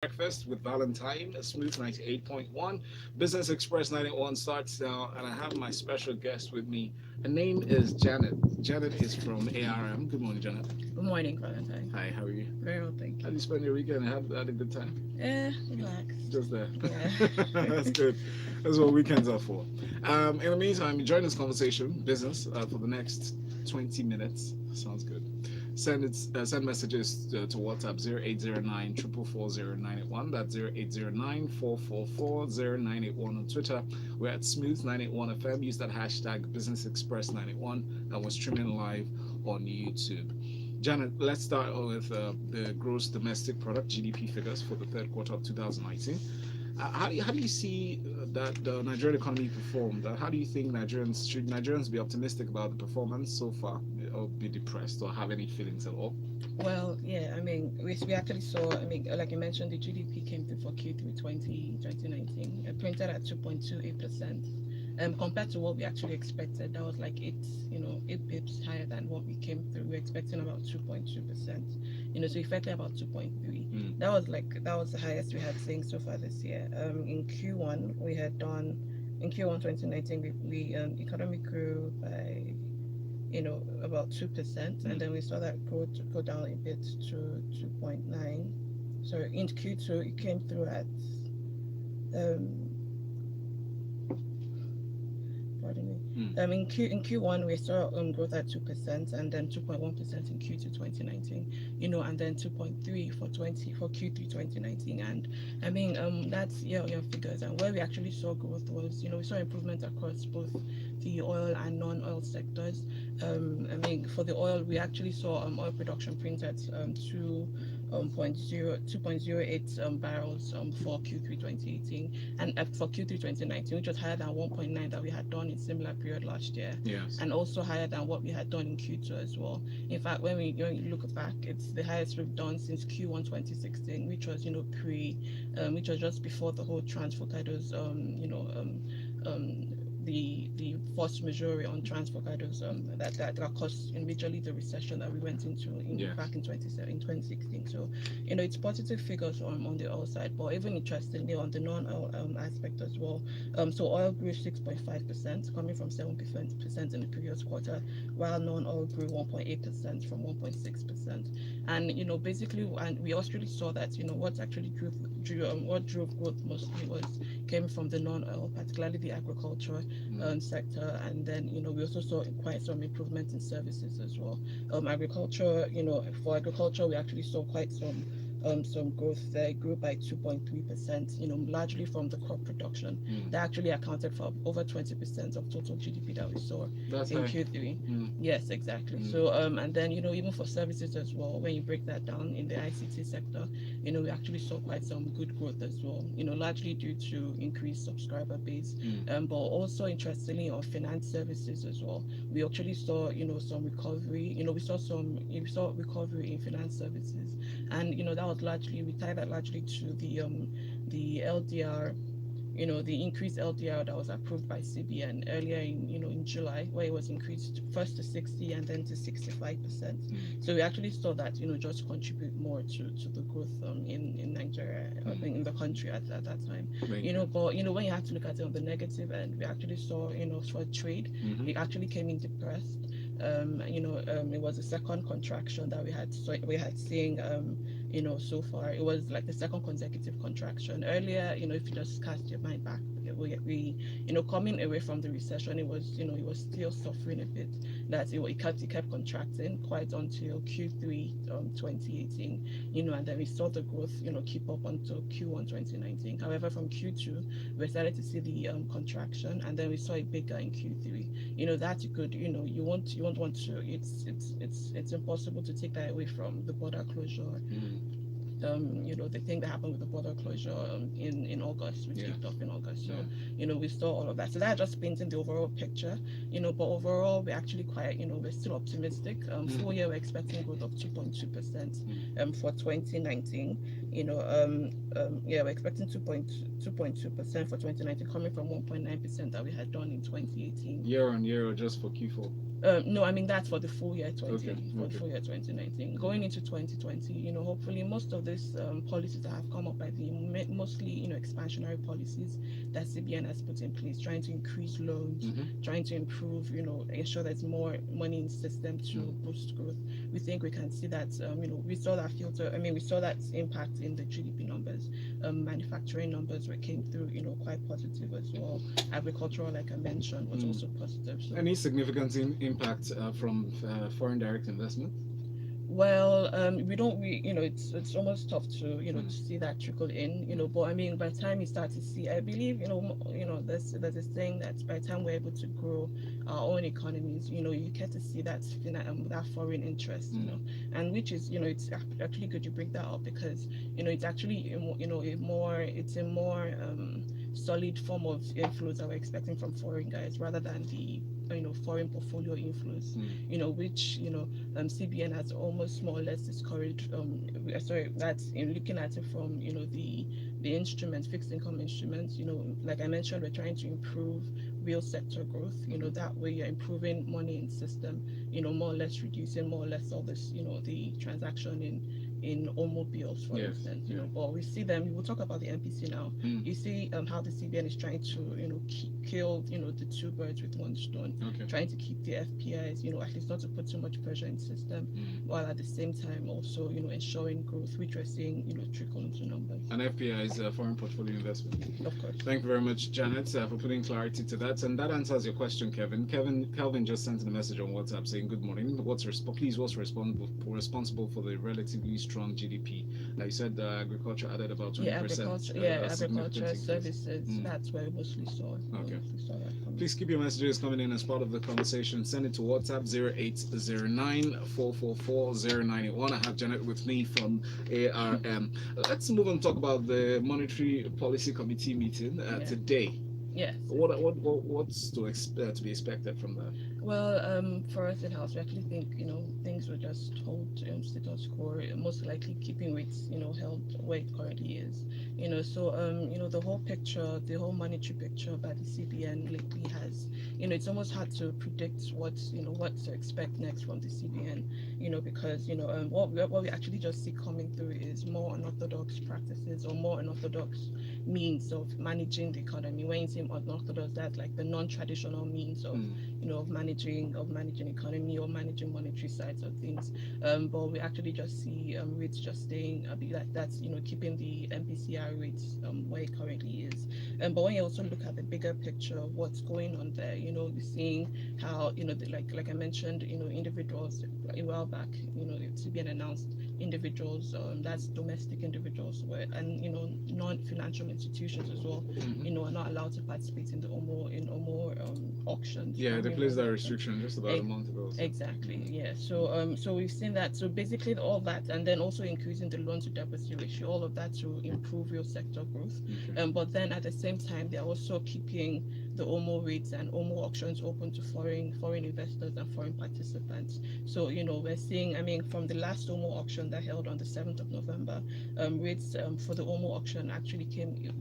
Breakfast with Valentine, Smooth 98.1. Business Express 91 starts now, and I have my special guest with me. Her name is Janet. Janet is from ARM. Good morning, Janet. Good morning, Valentine. Hi, how are you? Very well, thank How you. did you spend your weekend? Had a good time? Relaxed. Just there. Yeah. That's good. That's what weekends are for. In the meantime, enjoy this conversation, business, for the next 20 minutes. Sounds good. Send messages to WhatsApp 0809 444 That's 0809 444 on Twitter. We're at Smooth981 FM. Use that hashtag Business Express 91, and we're streaming live on YouTube. Janet, let's start with the gross domestic product (GDP) figures for the third quarter of 2019. How do you see that the Nigerian economy performed? How do you think Nigerians be optimistic about the performance so far, or be depressed, or have any feelings at all? Well, yeah, I mean, we actually saw, I mean, like you mentioned, the GDP came through for Q3 2019. It printed at 2.28%. Compared to what we actually expected, that was like 8 pips higher than what we came through. We were expecting about 2.2%, so effectively about 2.3. Mm. That was the highest we had seen so far this year. In Q1 2019, we economy grew by about 2%, and then we saw that go down a bit to 2.9. So in Q2, it came through at um, pardon me. In Q1 we saw growth at 2%, and then 2.1% in Q2 2019. And then 2.3 for Q3 2019. And I mean that's year figures. And where we actually saw growth was we saw improvement across both the oil and non-oil sectors. I mean, for the oil, we actually saw oil production print at 2.08 barrels for Q3 2018, and for Q3 2019, which was higher than 1.9 that we had done in similar period last year, Yes. and also higher than what we had done in Q2 as well. In fact, when you look back, it's the highest we've done since Q1 2016, which was which was just before the whole transfocados the force majeure on transfocados that caused majorly the recession that we went into Yes. back in 2016. So it's positive figures on the oil side, but even interestingly on the non-oil aspect as well. So oil grew 6.5%, coming from 7% in the previous quarter, while non-oil grew 1.8% from 1.6%. And basically, and we also really saw that what actually what drove growth mostly came from the non-oil, particularly the agriculture sector, and then we also saw quite some improvement in services as well. Agriculture, for agriculture, we actually saw quite some growth there. It grew by 2.3%, largely from the crop production. That actually accounted for over 20% of total GDP that we saw That's in high. Q3. Mm. Yes, exactly. So and then even for services as well, when you break that down in the ICT sector, we actually saw quite some good growth as well. Largely due to increased subscriber base, but also interestingly on finance services as well. We actually saw some recovery. We saw recovery in finance services, and that was largely we tied that largely to the LDR, the increased LDR that was approved by CBN earlier in July, where it was increased first to 60 and then to 65%. So we actually saw that just contribute more to the growth in Nigeria, in the country at that time. But when you have to look at it on the negative end, we actually saw for trade, it actually came in depressed. It was the second contraction that we had seen so far. It was like the second consecutive contraction. Earlier, if you just cast your mind back, we coming away from the recession, it was still suffering a bit. That it kept contracting quite until Q3 2018, and then we saw the growth keep up until Q1 2019. However, from Q2 we started to see the contraction, and then we saw it bigger in Q3. That you could you won't want to. It's impossible to take that away from the border closure. The thing that happened with the border closure in August, which kicked off in August. So, we saw all of that. So that just painting the overall picture, but overall, we're actually quite, we're still optimistic. Full year, we're expecting growth of 2.2% for 2019. We're expecting 2.2% for 2019, coming from 1.9% that we had done in 2018. Year on year, or just for Q4? No, I mean that's for the full year 20, Okay, for the okay. full year 2019. Going into 2020, hopefully most of these policies that have come up by the mostly, expansionary policies that CBN has put in place, trying to increase loans, trying to improve, ensure there's more money in the system to boost growth. We think we can see that, we saw that filter. I mean, we saw that impact in the GDP numbers. Manufacturing numbers were came through, quite positive as well. Agricultural, like I mentioned, was also positive. So Any significant impact from foreign direct investment? well, we don't we it's almost tough to to see that trickle in, but I mean by the time you start to see, I believe, there's this thing that by the time we're able to grow our own economies, you get to see that that foreign interest, and which is, it's actually good you bring that up, because it's actually a more solid form of inflows that we're expecting from foreign guys, rather than the foreign portfolio inflows, which CBN has almost more or less discouraged. Sorry, that's in looking at it from the instruments, fixed income instruments. Like I mentioned, we're trying to improve real sector growth. That way you're improving money in system. More or less reducing more or less all this. The transaction in automobiles, for instance. But we see them. We'll talk about the MPC now. You see how the CBN is trying to kill the two birds with one stone. Trying to keep the FPIs, at least not to put too much pressure in the system, while at the same time also ensuring growth, which we're seeing trickle into numbers. And FPI is a foreign portfolio investment. Of course. Thank you very much, Janet, for putting clarity to that. And that answers your question, Kevin. Kelvin just sent in a message on WhatsApp saying, "Good morning. What's responsible for the relatively strong GDP?" You said agriculture added about 20%. Agriculture services. That's where we mostly saw. Okay. That Please keep your messages coming in as part of the conversation. Send it to WhatsApp 0809-444-0981. I have Janet with me from ARM. Let's move on and talk about the Monetary Policy Committee meeting today. Yes. What's to be expected from that? Well, for us in house, we actually think things will just hold status quo, most likely keeping rates held where it currently is. So the whole picture, the whole monetary picture by the CBN lately has, it's almost hard to predict what to expect next from the CBN. Because what we actually just see coming through is more unorthodox practices, or more unorthodox means of managing the economy. When you say unorthodox, that's like the non-traditional means of of managing economy, or managing monetary sides of things. But we actually just see rates just staying a bit like that, keeping the MPCR rates where it currently is. But when you also look at the bigger picture of what's going on there, you're seeing how like I mentioned, individuals a while back, it's been announced individuals, that's domestic individuals, and non-financial institutions as well, are not allowed to participate in the OMO auctions. Yeah, they placed that restriction just about a month ago. So. Exactly. Yeah. So we've seen that. So basically all that, and then also increasing the loan to deposit ratio, all of that to improve real sector growth. But then at the same time, they're also keeping the OMO rates and OMO auctions open to foreign investors and foreign participants. So we're seeing, I mean, from the last OMO auction that held on the 7th of November, rates for the OMO auction actually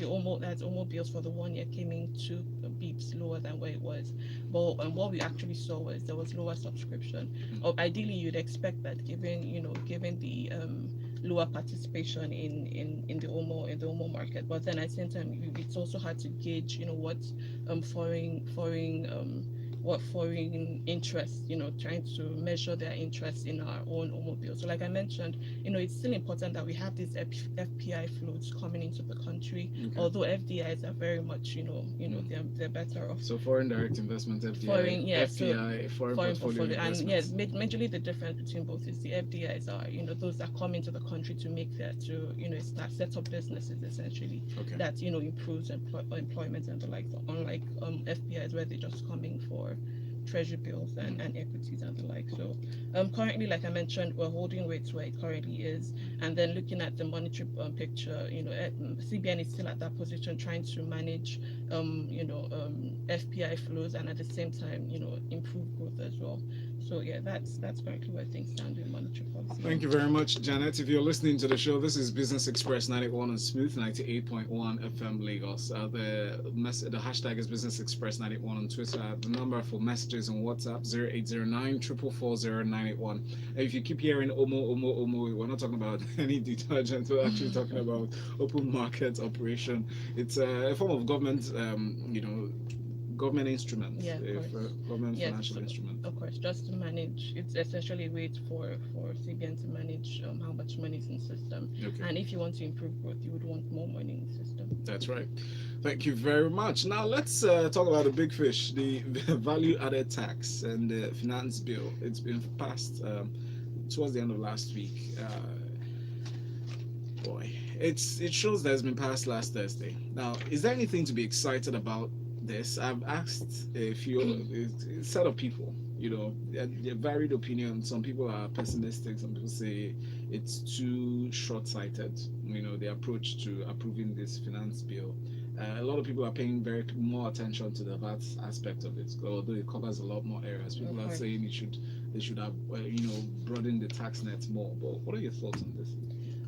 OMO bills for the 1 year came in 2 beeps lower than where it was. But what we actually saw was there was lower subscription. Ideally, you'd expect that given the lower participation in the OMO market. But then at the same time, it's also hard to gauge what foreign interests, trying to measure their interest in our own automobile. So like I mentioned, it's still important that we have these FPI flows coming into the country, although FDIs are very much, they're better off. So foreign direct investment, FDI, FPI, foreign portfolio and yes, majorly the difference between both is the FDIs are, those that come into the country to make set up businesses essentially, that improves employment and the like, unlike FPIs where they're just coming for treasury bills and equities and the like. So currently, like I mentioned, we're holding rates where it currently is, and then looking at the monetary picture, CBN is still at that position trying to manage FPI flows, and at the same time improve growth as well. So yeah, that's currently where things stand with monetary policy. Thank you very much, Janet. If you're listening to the show, this is Business Express 91 on Smooth 98.1 FM Lagos. The hashtag is Business Express 91 on Twitter. The number for messages on WhatsApp 0809 444 981. If you keep hearing Omo, we're not talking about any detergent. We're actually talking about open market operation. It's a form of government, government instrument, Yeah, of course. government Yes, financial instrument. of course. Just to manage, it's essentially a way for CBN to manage how much money is in the system. Okay. And if you want to improve growth, you would want more money in the system. That's right. Thank you very much. Now let's talk about the big fish, the value added tax and the finance bill. It's been passed towards the end of last week. Boy, it shows that it's been passed last Thursday. Now, is there anything to be excited about this? I've asked a set of people. They're varied opinions. Some people are pessimistic. Some people say it's too short-sighted. The approach to approving this finance bill. A lot of people are paying very more attention to the VAT aspect of it, although it covers a lot more areas. People are saying they should have broadened the tax net more. But what are your thoughts on this?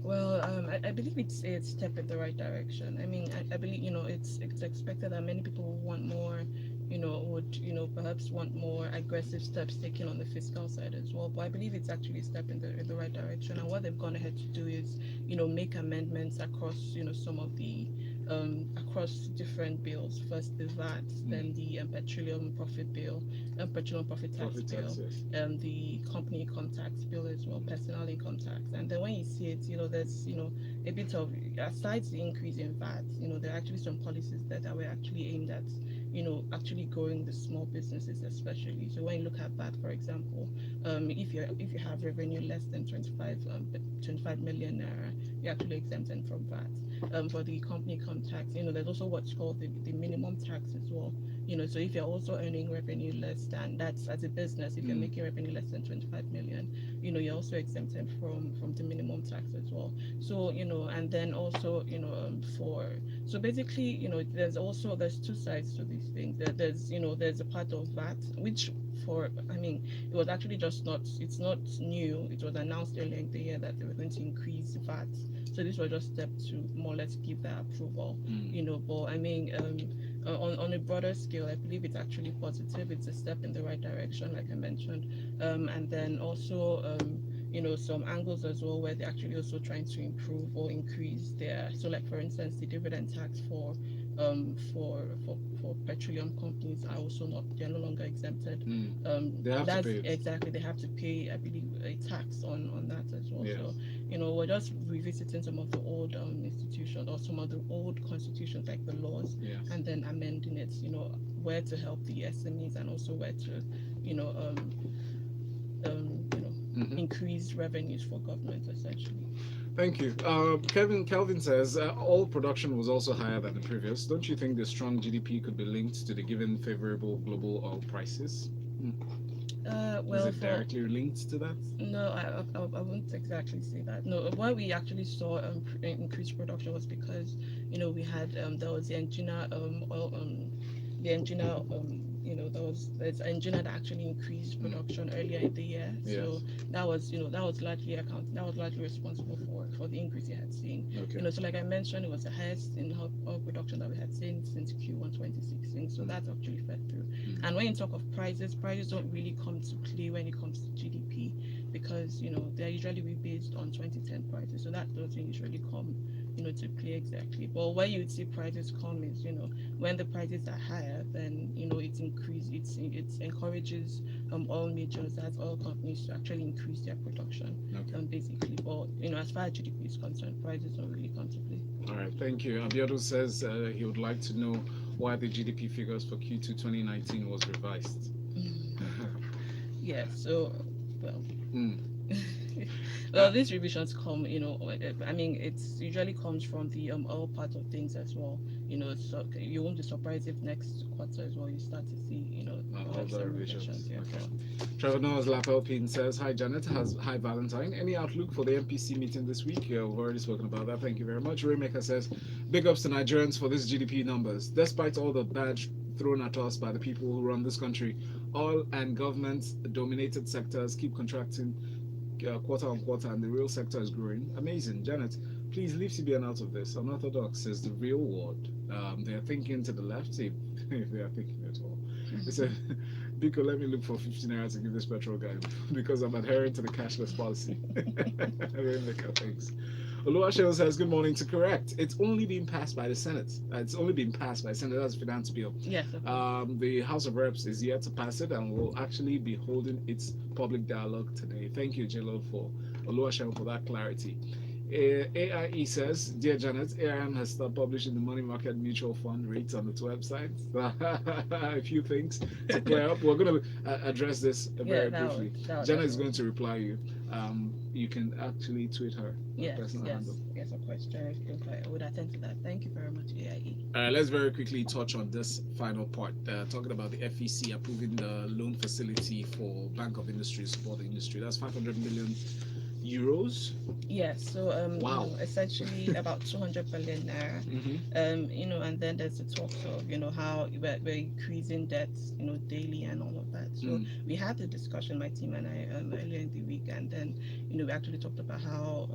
Well, I believe it's a step in the right direction. I mean, I believe it's expected that many people will want more, would perhaps want more aggressive steps taken on the fiscal side as well. But I believe it's actually a step in the right direction. And what they've gone ahead to do is, make amendments across some of the across different bills. First the VAT, then the petroleum profit bill, petroleum profit tax bill, yes. The company income tax bill as well, personal income tax. And then when you see it, there's a bit of, aside the increase in VAT, there are actually some policies that were actually aimed at actually growing the small businesses especially. So when you look at VAT, for example, if you have revenue less than 25 million naira, you're actually exempted from VAT. For the company income tax, there's also what's called the minimum tax as well. So if you're also earning revenue less than, that's as a business, if you're making revenue less than 25 million, you're also exempted from the minimum tax as well. So and then also so basically there's two sides to these things. There's a part of VAT which it was actually it's not new. It was announced earlier in the year that they were going to increase VAT. So this was just step to more or less give that approval. But on a broader scale, I believe it's actually positive. It's a step in the right direction, like I mentioned. And then also some angles as well where they're actually also trying to improve or increase so like for instance the dividend tax for petroleum companies are also they're no longer exempted. They have to pay it. Exactly, they have to pay, I believe, a tax on that as well. Yes. So we're just revisiting some of the old institutions or some of the old constitutions like the laws, yes, and then amending it, where to help the SMEs and also where to increase revenues for government essentially. Thank you. Kelvin says all production was also higher than the previous. Don't you think the strong GDP could be linked to the given favorable global oil prices? Well, is it directly linked to that? No, I wouldn't exactly say that. No, why we actually saw increased production was because we had there was the Engina oil the Engina there's Engina that actually increased production earlier in the year. Yes. So that was largely responsible for the increase you had seen. Okay. So like I mentioned, it was the highest in oil production that we had seen since Q1 2016. So that's actually fed through. And when you talk of prices don't really come to play when it comes to GDP because they're usually based on 2010 prices. So that doesn't usually come to play exactly. But where you would see prices come is when the prices are higher, then it encourages oil majors, as oil companies, to actually increase their production. Basically. But as far as GDP is concerned, prices don't really come to play. All right, thank you. Abiodun says he would like to know why the GDP figures for Q2 2019 was revised. Yeah. So well. Well, these revisions come, I mean, it's usually comes from the oil part of things as well. So you won't be surprised if next quarter as well you start to see, All the some revisions. yeah. Okay. Trevor Noah's Lapel Pin says, "Hi Janet, hi Valentine. Any outlook for the MPC meeting this week? We've already spoken about that. Thank you very much." Raymaker says, "Big ups to Nigerians for these GDP numbers. Despite all the badge thrown at us by the people who run this country, oil and government-dominated sectors keep contracting quarter on quarter, and the real sector is growing. Amazing, Janet. Please leave CBN out of this. Unorthodox is the real word. They are thinking to the left, if they are thinking at all." He said, "Biko, let me look for 50 naira to give this petrol guy because I'm adhering to the cashless policy." Thanks. Oluwaseun says, "Good morning. To correct, it's only been passed by the Senate. It's only been passed by the Senate. That's the Finance Bill. Yes. The House of Reps is yet to pass it and will actually be holding its public dialogue today." Thank you, Jilo, for Oluwaseun for that clarity. AIE says, "Dear Janet, AIM has started publishing the money market mutual fund rates on its website." A few things to clear up. We're going to address this very briefly. Janet is going to reply you. You can actually tweet her personal handle. Yes, of course. Janet, I would attend to that. Thank you very much, AIE. Let's very quickly touch on this final part, talking about the FEC approving the loan facility for Bank of Industry support the industry. That's 500 million euros. Yes, so wow. Essentially about 200 billion naira. And then there's the talks of how we're increasing debts daily and all of that. So we had the discussion, my team and I, earlier in the week, and then we actually talked about how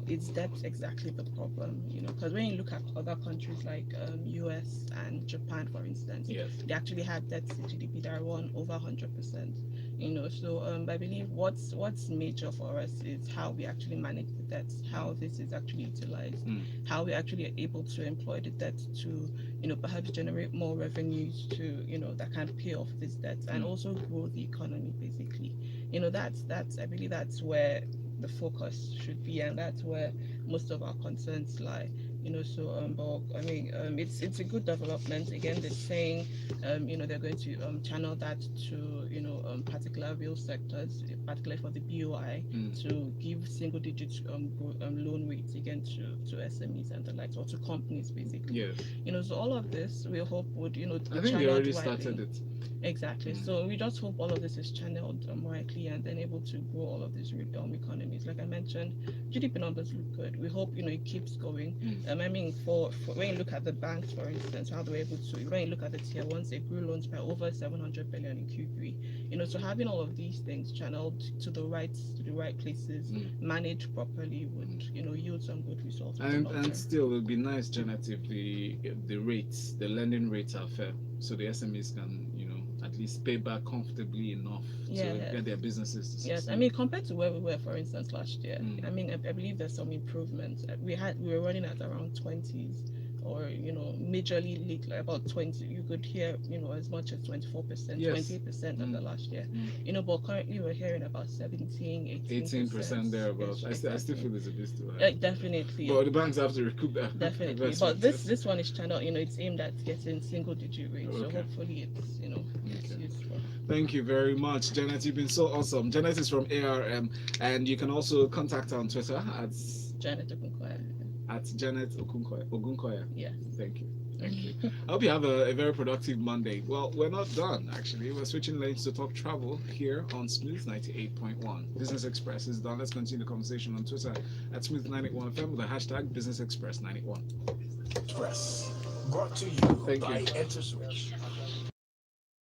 it's that's exactly the problem, because when you look at other countries like US and Japan, for instance, they actually have debts to GDP that are over 100%. So I believe what's major for us is how we actually manage the debts, how this is actually utilized, how we actually are able to employ the debt to perhaps generate more revenues to that can pay off this debt and also grow the economy. Basically, that's I believe that's where the focus should be, and that's where most of our concerns lie. But I mean, it's a good development. Again, they're saying, they're going to channel that to particular real sectors, particularly for the BOI, to give single-digit loan rates again to SMEs and the likes, or to companies, basically. So all of this we hope would I think they already started it. Exactly. So we just hope all of this is channeled rightly and then able to grow all of these economies. Like I mentioned, GDP numbers look good. We hope it keeps going. I mean, for when you look at the banks, for instance, how they were able to. When you look at the tier ones, they grew loans by over 700 billion in Q3. So having all of these things channeled to the right places, managed properly, would yield some good results. And still, it would be nice, Janet, if the lending rates are fair, so the SMEs can at least pay back comfortably enough to get their businesses to succeed. Yes, I mean, compared to where we were, for instance, last year, I mean, I believe there's some improvement. We were running at around 20s, or majorly late, like about 20. You could hear as much as 24%, 28% of the last year. But currently we're hearing about 17, 18% thereabouts. I still feel it's a bit too high. Definitely. But the banks have to recoup that. Definitely. But this one is channeled. It's aimed at getting single-digit rates. So hopefully it's it's useful. Thank you very much, Janet. You've been so awesome. Janet is from ARM, and you can also contact her on Twitter at Janet Ogunkoya. At Janet Ogunkoya. Yes. Thank you. I hope you have a very productive Monday. Well, we're not done, actually. We're switching lanes to talk travel here on Smooth 98.1. Business Express is done. Let's continue the conversation on Twitter at Smooth 91 FM with the hashtag Business Express 91. Express, brought to you by EnterSwitch.